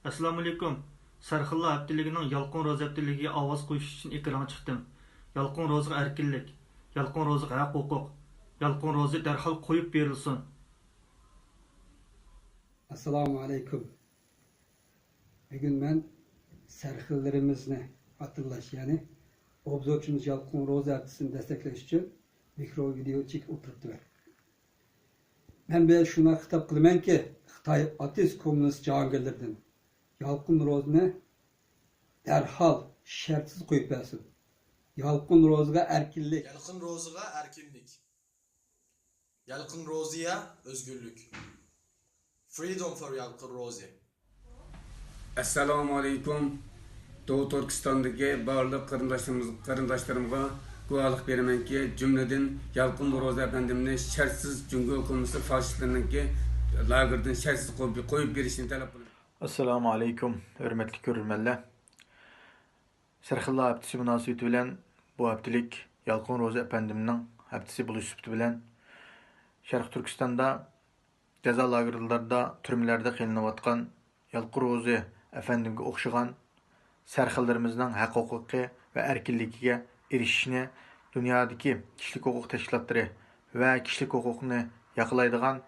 Assalomu alaykum. Sarxilla haftaligining Yalqin Ro'za haftaligiga ovoz qo'yish uchun ekranga chiqdim. Yalqin Ro'zaga erkinlik, Yalqin Ro'zaga haq-huquq, Yalqin Ro'za darhol qo'yib berilsin. Assalomu alaykum. Bugün ben sarxillarimizni hatırlaş yani obzorçumuz Yalqin Ro'za haftasını destekleş için mikro video çekip oturttular. Ben böyle şuna hitap kılmen ki Xitay ateist komünist cahangirlerden Yalqin Ro'zani derhal şartsız koyup versin. Yalqin Ro'zaga erkinlik. Yalqin Ro'zaga erkinlik. Yalqin Ro'ziya özgürlük. Freedom for Yalqin Ro'zi. Assalomu alaykum. Doğu Turkiston'daki barlık qarındaşlarımga guvohlik beramanki, cümleden Yalqin Ro'za efendimni shartsiz Cumhur hukumati faşistlarınki lagerdan shartsiz qo'yib berishini talab qilaman. Assalamu alaikum, hürmetli görürmenler. Sarxilla haftisi münasebeti bilen bu haftalik Yalqin Ro'za efendimning haftisi buluşup bilen Şarkı Türkistan'da ceza lagerlarida, türmelerde qilinayotgan Yalqin Ro'za efendimge o'xshagan sarxillarımızның haq-huquqi ve erkinligiga erişishini dünyadaki kişilik hukuk teşkilatları ve kişilik hukukunu yaqlaydigan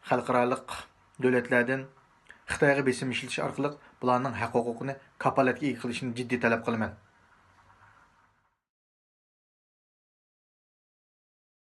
xalqarалық davlatlardan Xitoyga besim işletish orqali bularning haq-huquqini kapolatga ega qilishni jiddiy talab qilaman.